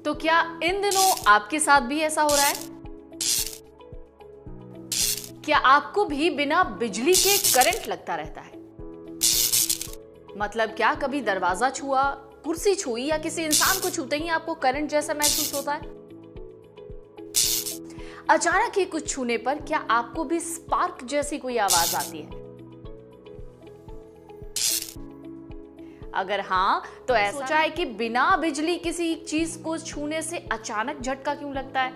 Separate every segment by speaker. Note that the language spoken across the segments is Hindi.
Speaker 1: तो क्या इन दिनों आपके साथ भी ऐसा हो रहा है? क्या आपको भी बिना बिजली के करंट लगता रहता है? मतलब क्या कभी दरवाजा छुआ, कुर्सी छुई या किसी इंसान को छूते ही आपको करंट जैसा महसूस होता है? अचानक ही कुछ छूने पर क्या आपको भी स्पार्क जैसी कोई आवाज आती है? अगर हाँ, तो ऐसा सोचा है कि बिना बिजली किसी चीज को छूने से अचानक झटका क्यों लगता है?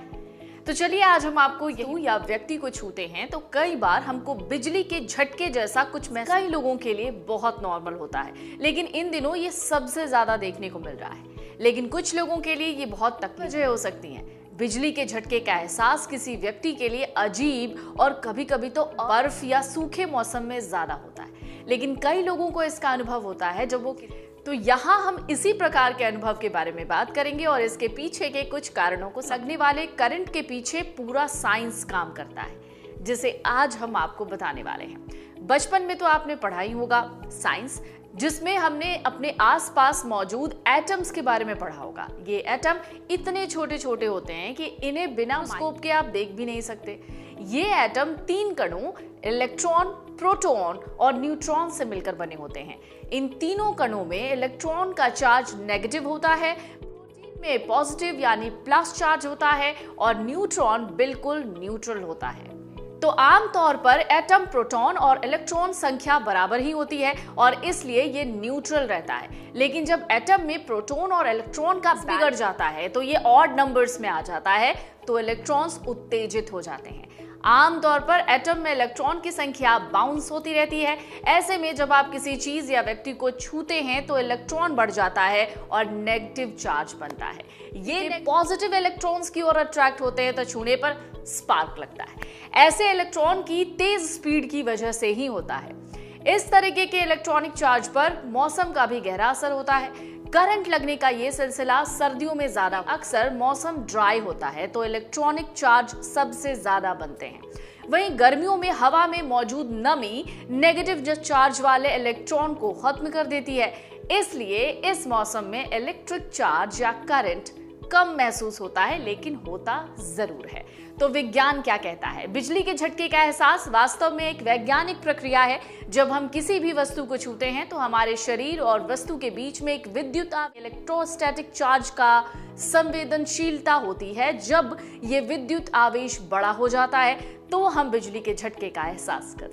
Speaker 1: तो चलिए आज हम आपको या व्यक्ति को छूते हैं तो कई बार हमको बिजली के झटके जैसा कुछ कई लोगों के लिए बहुत नॉर्मल होता है, लेकिन इन दिनों ये सबसे ज्यादा देखने को मिल रहा है। लेकिन कुछ लोगों के लिए ये बहुत तकलीफ हो सकती है। बिजली के झटके का एहसास किसी व्यक्ति के लिए अजीब और कभी कभी तो बर्फ या सूखे मौसम में ज्यादा होता है, लेकिन कई लोगों को इसका अनुभव होता है जब वो तो यहाँ हम इसी प्रकार के अनुभव के बारे में बात करेंगे और इसके पीछे के कुछ कारणों को समझने वाले करंट के पीछे पूरा साइंस काम करता है, जिसे आज हम आपको बताने वाले हैं। बचपन में तो आपने पढ़ा ही होगा साइंस, जिसमें हमने अपने आसपास मौजूद एटम्स के बारे में पढ़ा होगा। ये एटम इतने छोटे छोटे होते हैं कि इन्हें बिना स्कोप के आप देख भी नहीं सकते। ये एटम 3 कणों इलेक्ट्रॉन, प्रोटॉन और न्यूट्रॉन से मिलकर बने होते हैं। इन तीनों कणों में इलेक्ट्रॉन का चार्ज नेगेटिव होता है, प्रोटीन में पॉजिटिव यानी प्लस चार्ज होता है और न्यूट्रॉन बिल्कुल न्यूट्रल होता है। तो आमतौर पर एटम प्रोटॉन और इलेक्ट्रॉन संख्या बराबर ही होती है और इसलिए ये न्यूट्रल रहता है। लेकिन जब एटम में प्रोटॉन और इलेक्ट्रॉन का बिगड़ जाता है तो ये ऑड नंबर्स में आ जाता है, तो इलेक्ट्रॉन्स उत्तेजित हो जाते हैं। आमतौर पर एटम में इलेक्ट्रॉन की संख्या बाउंस होती रहती है। ऐसे में जब आप किसी चीज या व्यक्ति को छूते हैं तो इलेक्ट्रॉन बढ़ जाता है और नेगेटिव चार्ज बनता है। ये पॉजिटिव इलेक्ट्रॉन्स की ओर अट्रैक्ट होते हैं तो छूने पर स्पार्क लगता है। ऐसे इलेक्ट्रॉन की तेज स्पीड की वजह से ही होता है। इस तरीके के इलेक्ट्रॉनिक चार्ज पर मौसम का भी गहरा असर होता है। करंट लगने का ये सिलसिला सर्दियों में ज्यादा, अक्सर मौसम ड्राई होता है तो इलेक्ट्रॉनिक चार्ज सबसे ज्यादा बनते हैं। वहीं गर्मियों में हवा में मौजूद नमी नेगेटिव चार्ज वाले इलेक्ट्रॉन को खत्म कर देती है, इसलिए इस मौसम में इलेक्ट्रिक चार्ज या करंट कम महसूस होता है, लेकिन होता जरूर है। तो विज्ञान क्या कहता है? बिजली के झटके का एहसास वास्तव में एक वैज्ञानिक प्रक्रिया है। जब हम किसी भी वस्तु को छूते हैं तो हमारे शरीर और वस्तु के बीच में एक विद्युत इलेक्ट्रोस्टैटिक चार्ज का संवेदनशीलता होती है। जब ये विद्युत आवेश बड़ा हो जाता है तो हम बिजली के झटके का एहसास करते हैं।